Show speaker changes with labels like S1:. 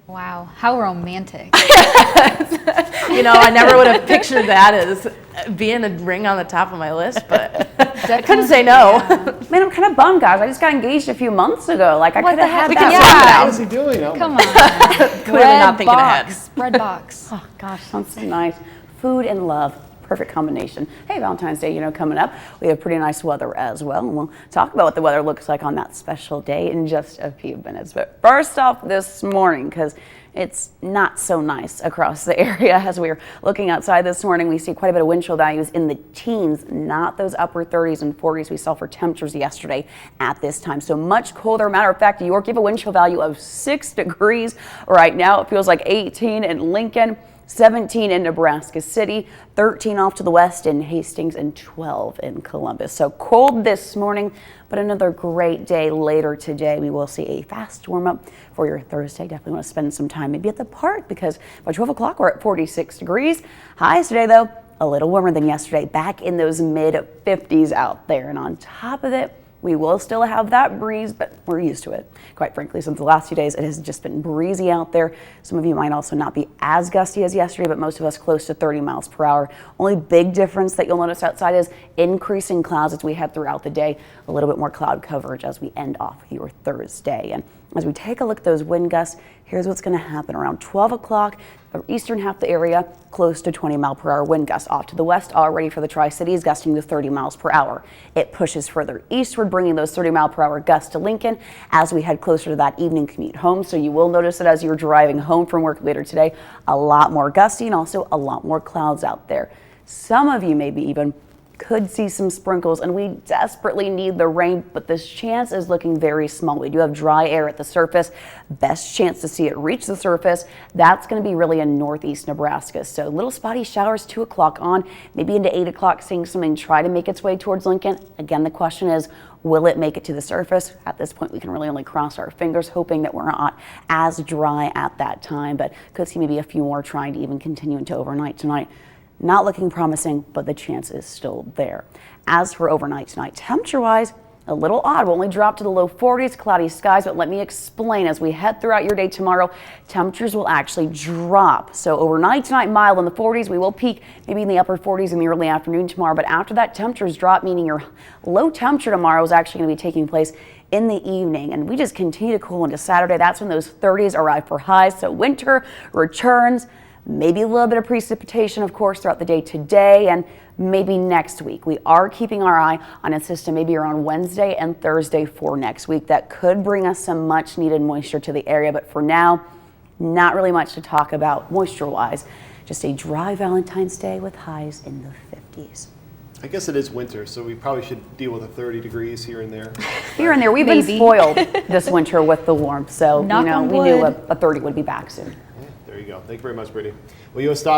S1: Wow, how romantic.
S2: I never would have pictured that as being a ring on the top of my list, but I couldn't say no.
S1: Yeah.
S3: Man, I'm kind of bummed, guys. I just got engaged a few months ago. Like, I
S1: What
S3: could have
S1: the
S3: had
S1: heck?
S2: We
S3: that.
S2: can
S1: Yeah.
S2: swap it out.
S4: What is he doing? Oh,
S1: Come
S4: my-
S1: on.
S2: Clearly not thinking ahead.
S1: Red box.
S3: Oh, gosh, sounds so nice. Food and love. Perfect combination. Hey, Valentine's Day, coming up. We have pretty nice weather as well. And we'll talk about what the weather looks like on that special day in just a few minutes. But first off this morning, because it's not so nice across the area. As we were looking outside this morning, we see quite a bit of wind chill values in the teens, not those upper 30s and 40s we saw for temperatures yesterday at this time. So much colder. Matter of fact, York, you have a wind chill value of 6 degrees right now. It feels like 18 in Lincoln, 17 in Nebraska City, 13 off to the west in Hastings, and 12 in Columbus. So cold this morning, but another great day later today. We will see a fast warm up for your Thursday. Definitely want to spend some time maybe at the park, because by 12 o'clock we're at 46 degrees. Highs today though, a little warmer than yesterday, back in those mid 50s out there. And on top of it, we will still have that breeze, but we're used to it. Quite frankly, since the last few days, it has just been breezy out there. Some of you might also not be as gusty as yesterday, but most of us close to 30 miles per hour. Only big difference that you'll notice outside is increasing clouds as we head throughout the day. A little bit more cloud coverage as we end off your Thursday. And as we take a look at those wind gusts, here's what's going to happen around 12 o'clock. The eastern half of the area, close to 20 mile per hour wind gusts. Off to the west, already for the Tri-Cities, gusting to 30 miles per hour. It pushes further eastward, bringing those 30 mile per hour gusts to Lincoln as we head closer to that evening commute home. So you will notice that as you're driving home from work later today, a lot more gusty and also a lot more clouds out there. Some of you maybe even could see some sprinkles, and we desperately need the rain, but this chance is looking very small. We do have dry air at the surface. Best chance to see it reach the surface, that's going to be really in northeast Nebraska. So little spotty showers 2 o'clock on, maybe into 8 o'clock, seeing something try to make its way towards Lincoln. Again, the question is, will it make it to the surface? At this point, we can really only cross our fingers, hoping that we're not as dry at that time, but could see maybe a few more trying to even continue into overnight tonight. Not looking promising, but the chance is still there. As for overnight tonight, temperature-wise, a little odd. We'll only drop to the low 40s, cloudy skies, but let me explain. As we head throughout your day tomorrow, temperatures will actually drop. So overnight tonight, mild in the 40s. We will peak maybe in the upper 40s in the early afternoon tomorrow, but after that, temperatures drop, meaning your low temperature tomorrow is actually going to be taking place in the evening, and we just continue to cool into Saturday. That's when those 30s arrive for highs. So winter returns. Maybe a little bit of precipitation, of course, throughout the day today and maybe next week. We are keeping our eye on a system maybe around Wednesday and Thursday for next week that could bring us some much needed moisture to the area. But for now, not really much to talk about moisture-wise. Just a dry Valentine's Day with highs in the 50s.
S4: I guess it is winter, so we probably should deal with the 30 degrees here and there.
S3: Here and there, we've been spoiled this winter with the warmth. So,
S1: Knock on
S3: we knew
S1: wood.
S3: a 30 would be back soon.
S4: There you go. Thank you very much, Brittany. Well, U.S. stocks